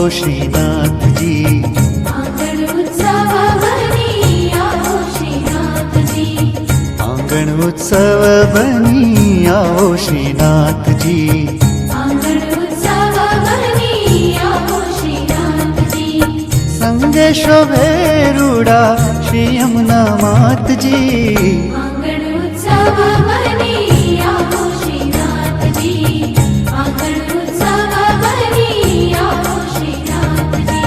श्रीनाथ जी। आंगण उत्सव बनी आओ श्रीनाथ जी। आंगण उत्सव बनी आओ श्रीनाथ जी। आंगण उत्सव बनी आओ श्रीनाथ जी। संगे शोभे रूड़ा श्री यमुना मात जी। आंगण उत्सव बनी आओ श्रीनाथ जी। आंगण उत्सव बनी आओ श्रीनाथ जी।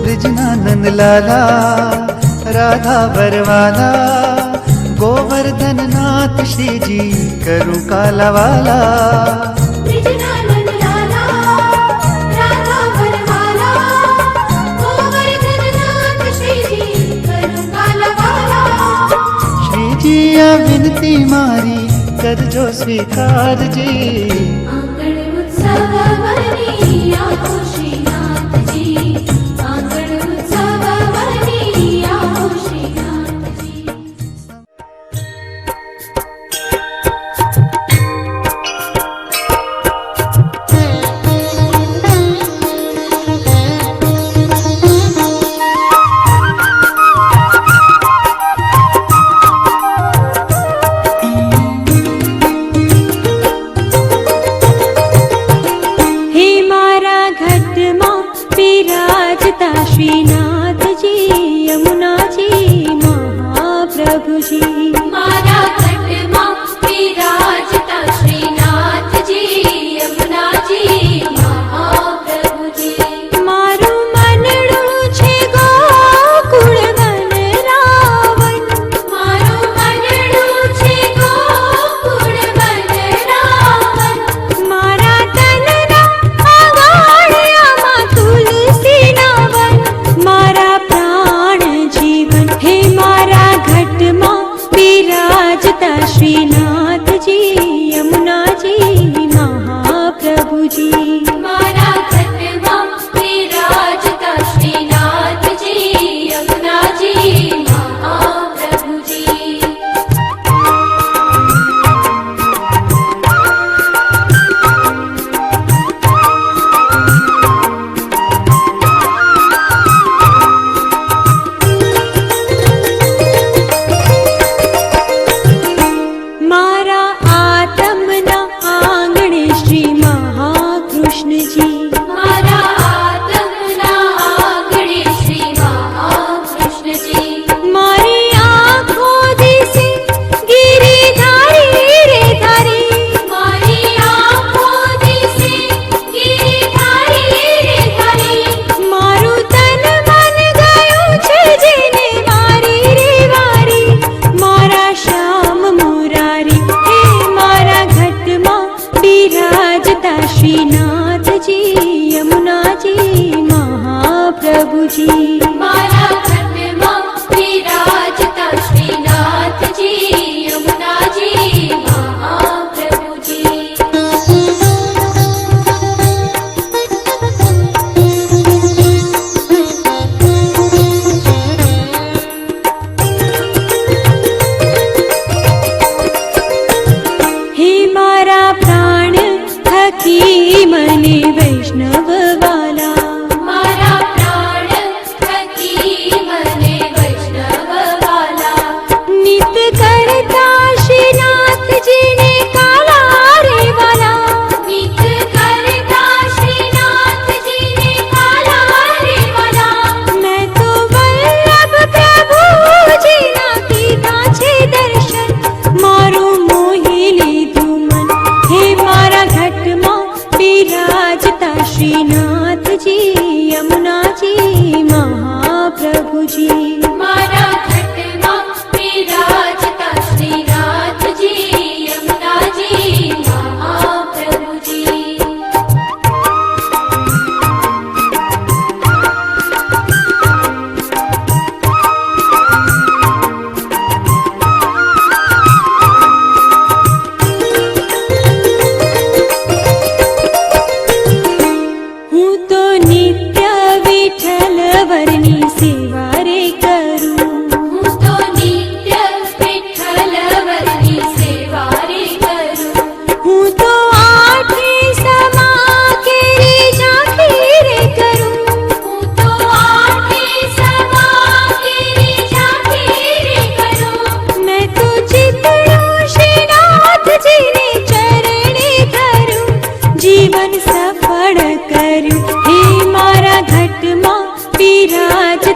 ब्रजनंदन लाला राधा बरवाला, गोवर्धन नाथ श्री जी करूं काला वाला। ब्रजनंदन लाला राधा बरवाला, गोवर्धन नाथ श्री जी करूं काला वाला। श्री जी आ विनती मारी कर जो स्वीकार जी। आंगण उत्सव बनी आओ श्रीनाथ जी। आंगण उत्सव बनी आओ श्रीनाथ जी। हे मारा घट मां विराजता श्रीनाथ जी, यमुना जी महाप्रभु जी। मारा घट मां विराजता श्रीनाथ जी, यमुना जी महाप्रभु जी। माરું મનડું છે ગોકુળ વનરાવન, મારું મનડું છે ગોકુળ વનરાવન। મારા તનના આંગણિયામાં તુલસીના વન,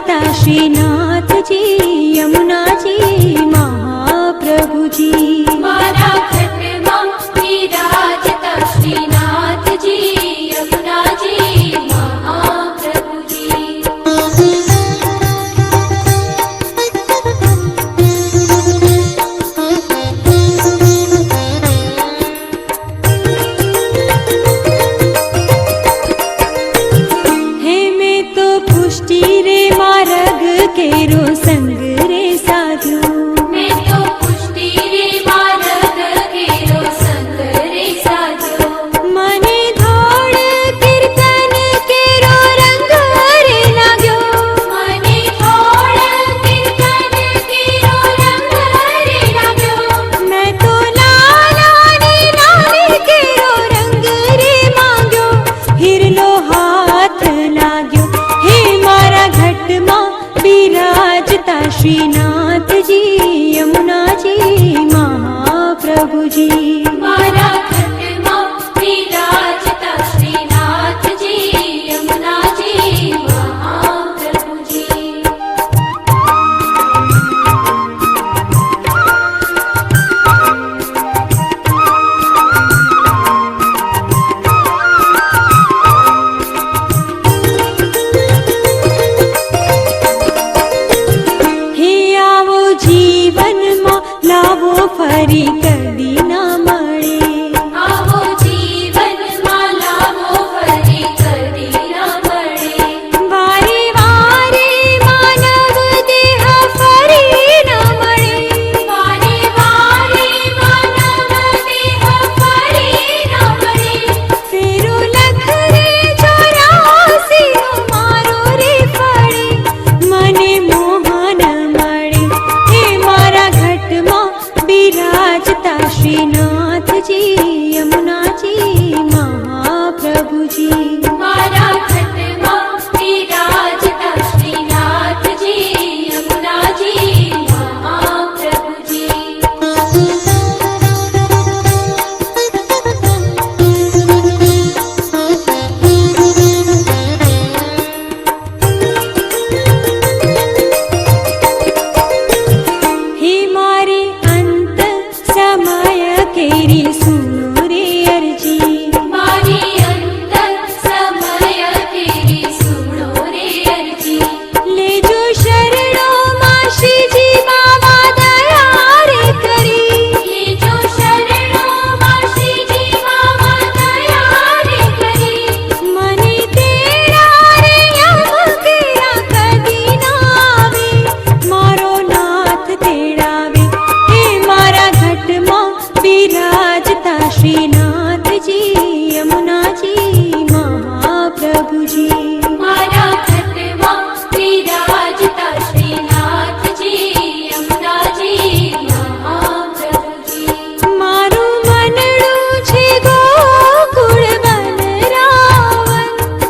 विराजता श्रीनाथजी यमुनाजी महाप्रभुजी मारा घटમાં વિરાજતા શ્રીનાથજી યમુનાજી મહાપ્રભુજી हे मैं तो पुष्टि रे मार्ग केरो संग रे साधु મેં તો પુષ્ટિ રે માર્ગ કેરો સંગ રે સાધ્યો મને ધોળ કીર્તન કેરો રંગ રે લાગ્યો મને થોડ કીર્તન કેરો રંગ રે લાગ્યો मैं तो लालानी लाल केरो रंग रे मांग्यो हिरलो हाथ लाग्यो हे मारा घटમાં विराजता श्रीनाथजी यमुनाजी महाप्रभुजी મારા ઘટમાં વિરાજતા શ્રીનાથજી યમુનાજી મહાપ્રભુજી हे आवो जीवનમાં લાવો ફરી કદી ના મળે આવો જીવનમાં લાવો ફરી કદી ના મળે વારે વારે માનવ દેહ ફરી ના મળે વારે વારે માનવ દેહ ફરી ના મળે ફેરો લખ રે 84 મારો રે ફળે મને મોહન મળે હે મારા ઘટમાં વિરાજતા શ્રીનાથજી યમુનાજી મહાપ્રભુજી મારા ઘટમાં વિરાજતા શ્રીનાથજી યમુનાજી મહાપ્રભુજી હે મારી અંત સમય કેરી સુનો રે અરજી મારી અંતર સમય તેરી સુણો રે અરજી લેજો શરણોમાં શ્રીજી બાબા દયા રે કરી લેજો શરણોમાં શ્રીજી બાબા દયા રે કરી મને તેરા રે યમ કેરા કદી ના આવે મારો નાથ તેડાવે હે મારા ઘટમાં વિરાજતા શ્રીનાથજી યમુનાજી મહાપ્રભુજી મારા ઘટમાં વિરાજતા શ્રીનાથજી યમુનાજી મહાપ્રભુજી મારું મનડું છે ગોકુળ વનરાવન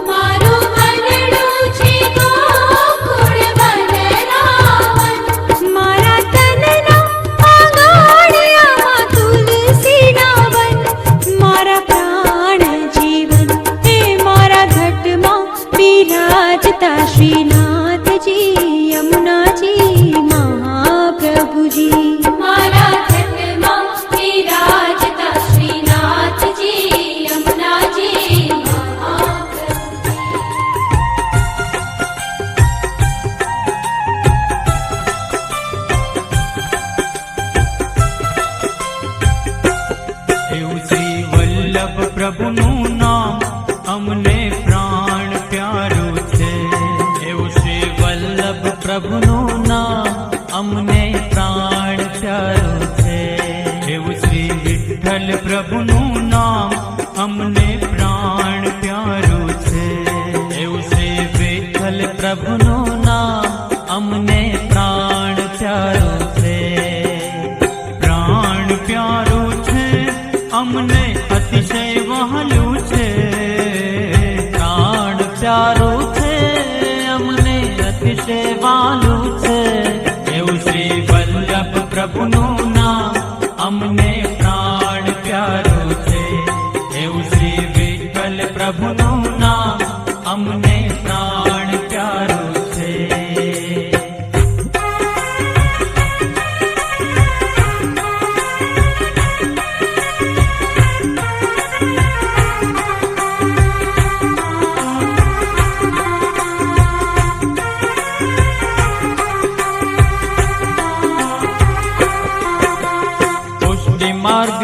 મારું મનડું છે ગોકુળ વનરાવન મારા તનના આંગણિયામાં તુલસીના વન મારા પ્રાણ જીવન હે મારા ઘટમાં વિરાજતા શ્રીનાથજી યમુનાજી મહાપ્રભુજી મારા ઘટમાં વિરાજતા શ્રીનાથજી યમુનાજી મહાપ્રભુજી એવું શ્રી વલ્લભ પ્રભુનું નામ અમને પ્રાણ પ્યારું છે એવું શ્રી વલ્લભ પ્રભુનું નામ અમને પ્રાણ પ્યારું છે એવું શ્રી વિઠ્ઠલ પ્રભુનું નામ અમને પ્રાણ પ્યારું છે એવું શ્રી વિઠ્ઠલ પ્રભુનું નામ અમને પ્રાણ પ્યારું છે પ્રાણ પ્યારું છે અમને અતિશય વહાલું છે પ્રાણ પ્યારું છે અમને અતિશય વહાલું છે એવું શ્રી વલ્લભ પ્રભુનું નામ અમને પ્રાણ પ્યારું છે એવું શ્રી વિઠ્ઠલ પ્રભુનું નામ અમને પ્રાણ પ્યારું છે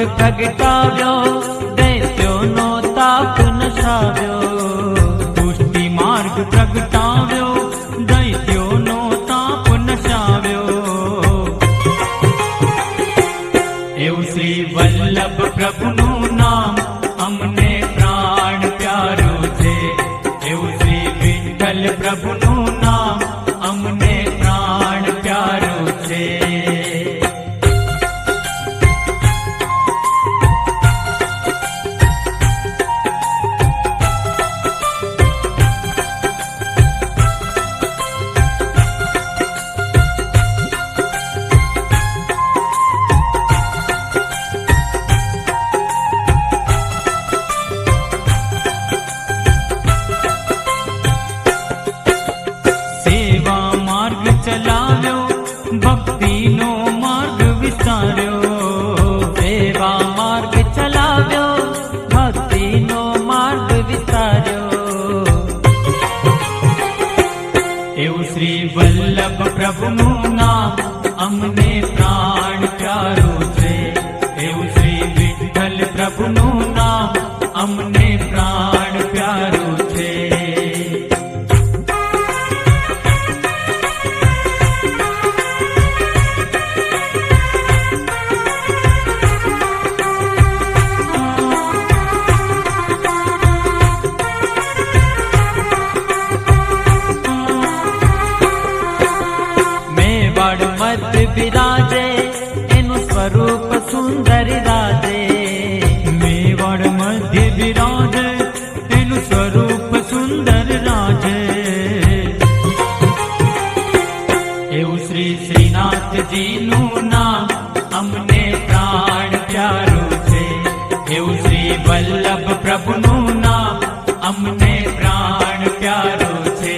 પ્રગટાવ્યો, દૈત્યોનો તાપ નશાવ્યો. પુષ્ટિ માર્ગ પ્રગટાવ્યો, દૈત્યોનો તાપ નશાવ્યો. એવું શ્રી વલ્લભ પ્રભુનું નામ અમને પ્રાણ પ્યારું છે. એવું શ્રી વિઠ્ઠલ પ્રભુનું નામ અમને પ્રાણ પ્યારું છે. સેવા માર્ગ ચલાવ્યો, ભક્તિનો માર્ગ વિસ્તાર્યો. સેવા માર્ગ ચલાવ્યો, ભક્તિનો માર્ગ વિસ્તાર્યો. એવું શ્રી વલ્લભ પ્રભુનું નામ અમને પ્રાણ પ્યારું છે. એવું શ્રી વિઠ્ઠલ પ્રભુનું નામ અમને પ્રાણ પ્યારું છે. મેવાડ મધ્ય બિરાજે, એનું સ્વરૂપ સુંદર રાજે. મેવાડ મધ્ય બિરાજે, એનું સ્વરૂપ સુંદર રાજે. એવું શ્રી શ્રીનાથજીનું નામ અમને પ્રાણ પ્યારું છે. એવું શ્રી વલ્લભ પ્રભુનું નામ અમને પ્રાણ પ્યારું છે.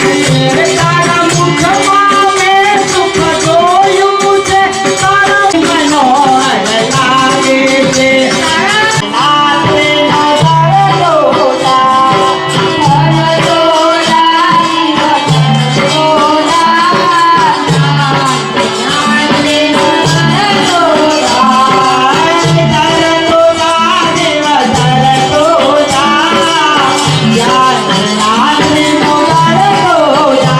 તારા મુખમાં મેં સુખ જોયું છે તારા મનોહર લાગે છે નાથે નગર ડોલા Thank you.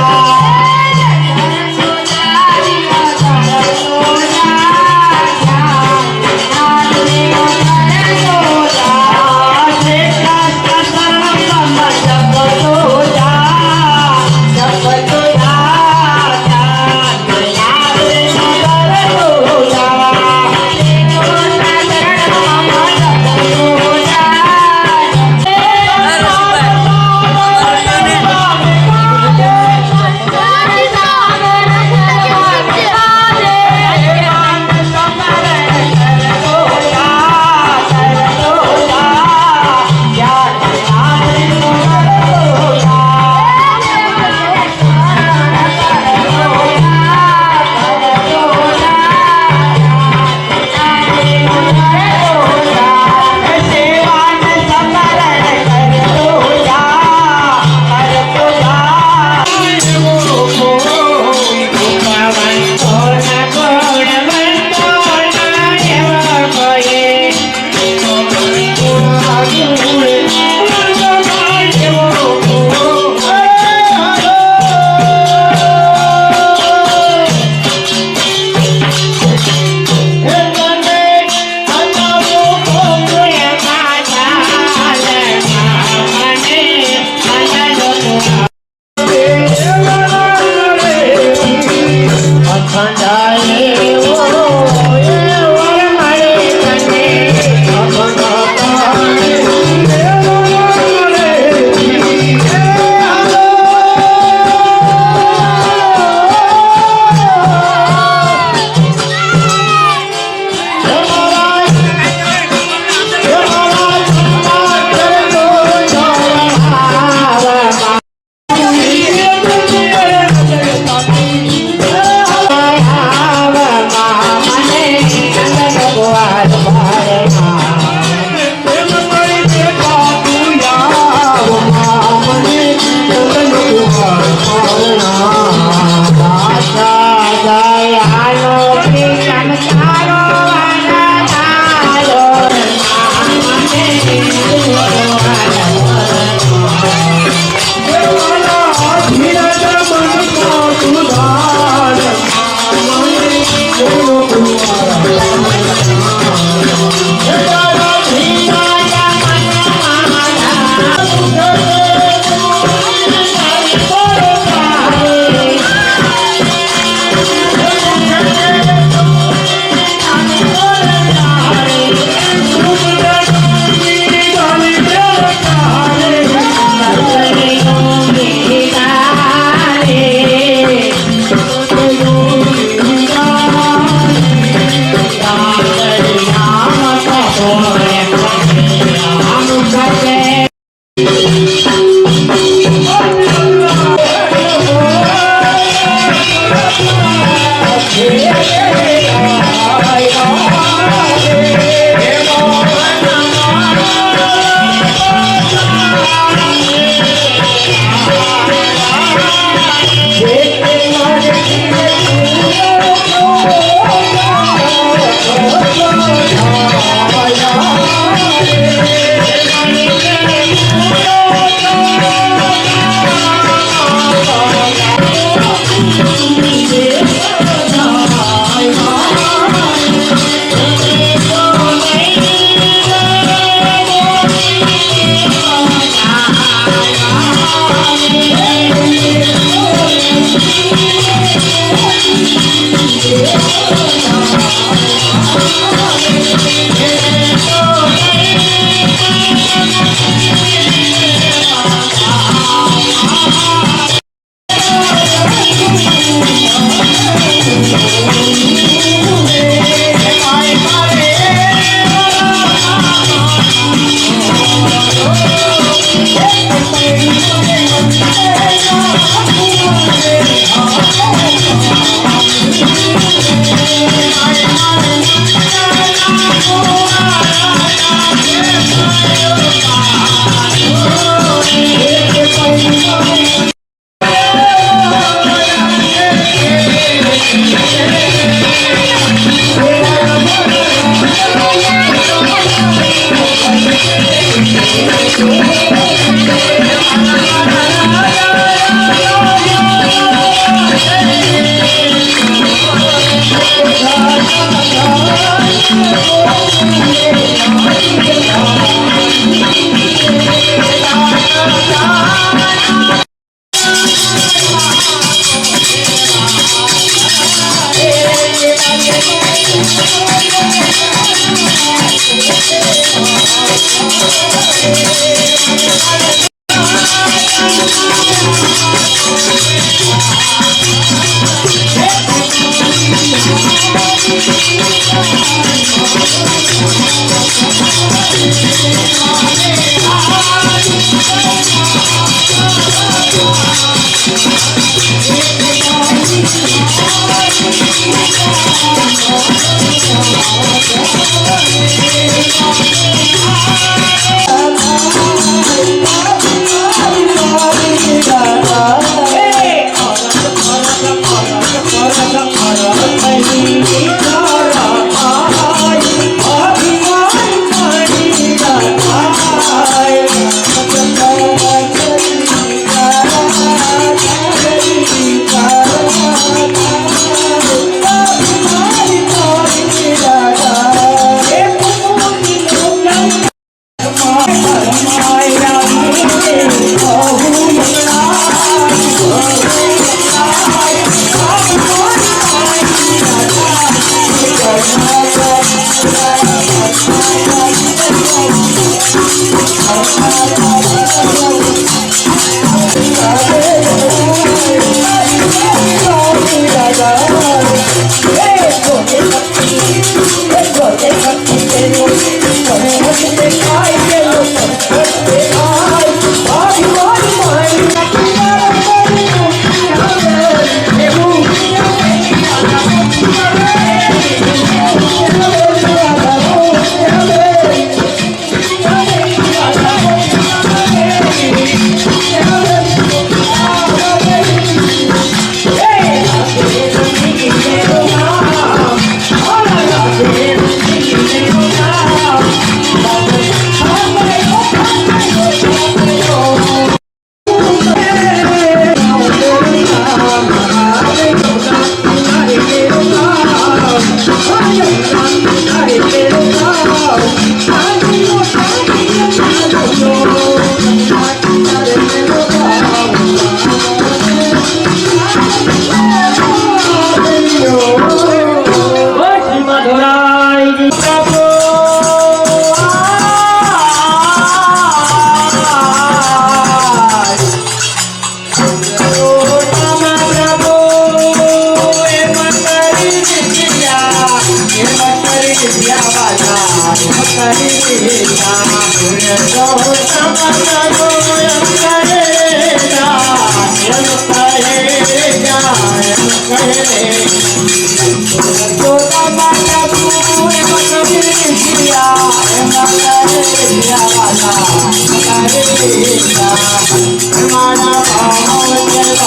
મારા ભાવ છે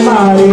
મારે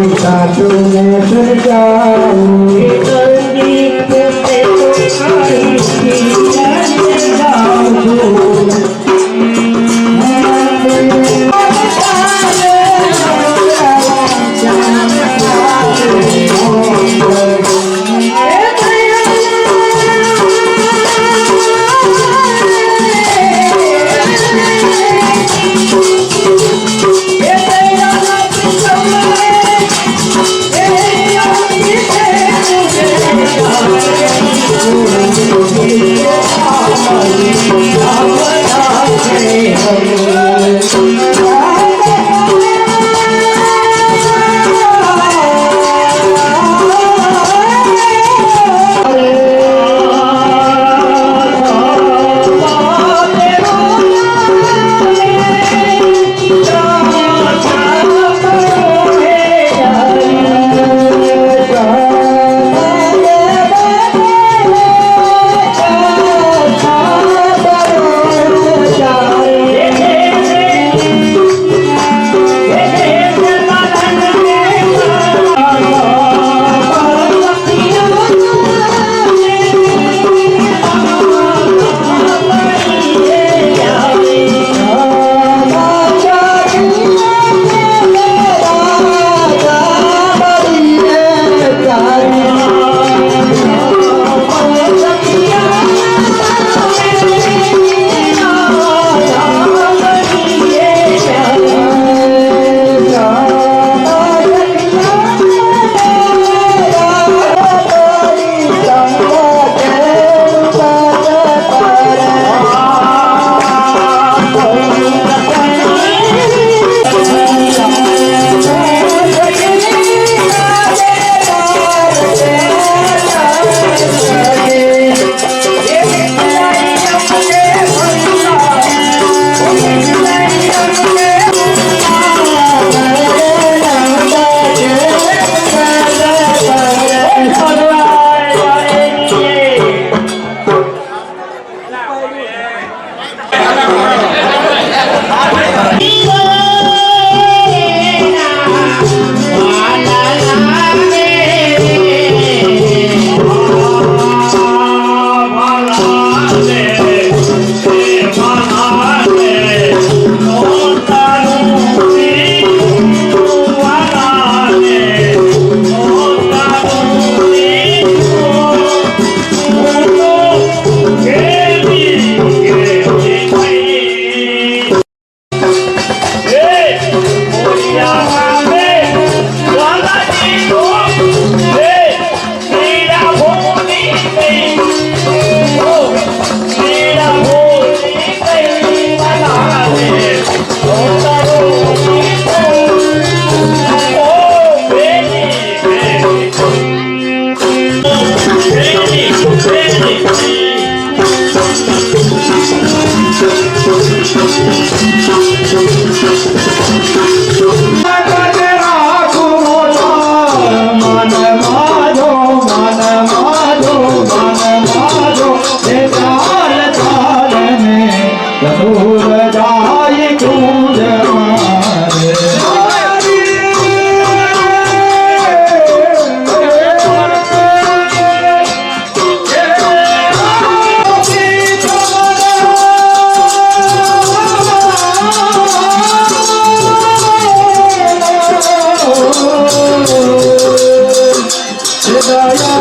दया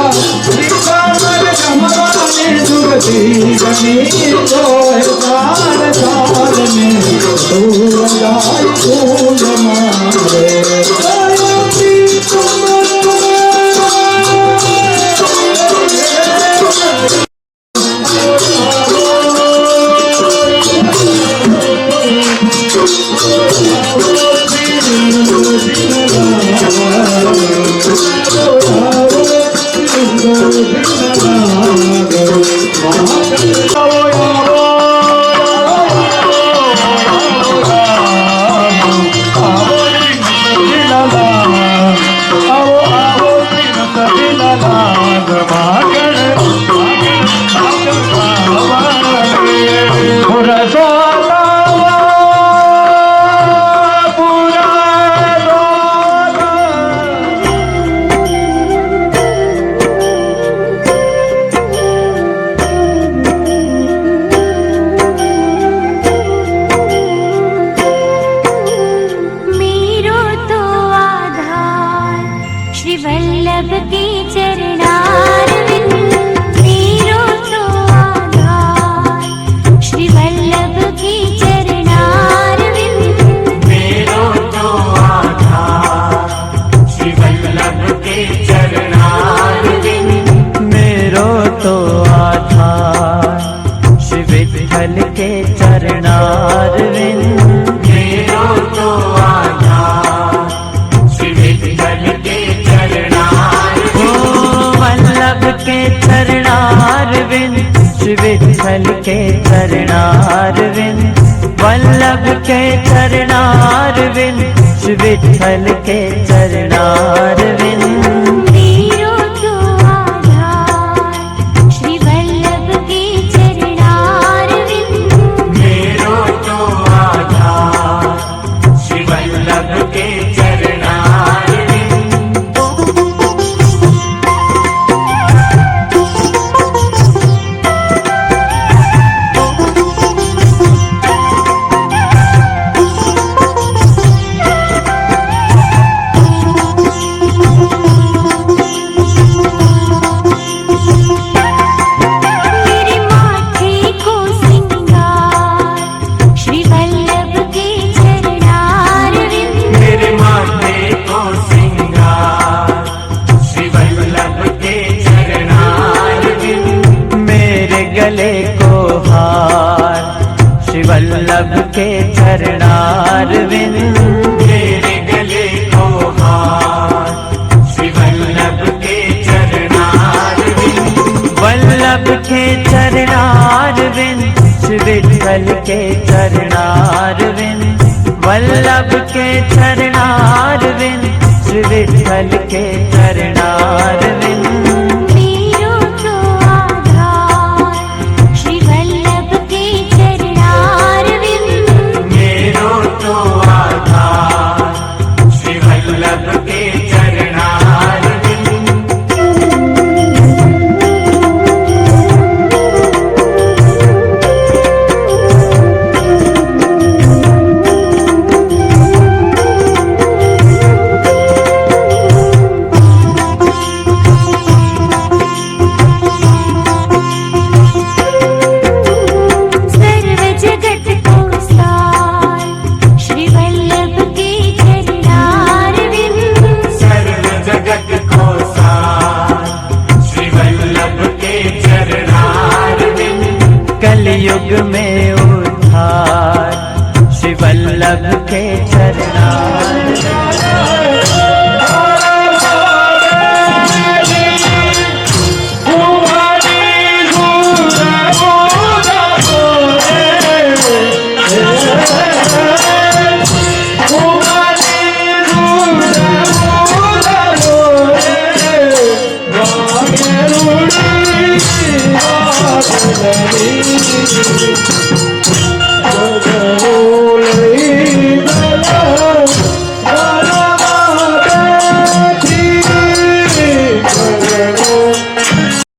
श्रीकामर कमवाने जुगती गणी तो सार सार में दूर जाय फूल मारे विठ्ठल के चरणारविंद वल्लभ के चरणारविंद विठ्ठल के चरणारविंद मेरो तो आधार श्री वल्लभ के चरणारविंद मेरो तो आधार श्री वल्लभ के वल्लभ के चरणारविंद मेरे गले को हार श्री वल्लभ के चरणारविंद वल्लभ के चरणारविंद विठ्ठल के चरणारविंद वल्लभ के चरणारविंद विठ्ठल के चरणारविंद कलयुग में उद्धार श्री वल्लभ के चरणारविंद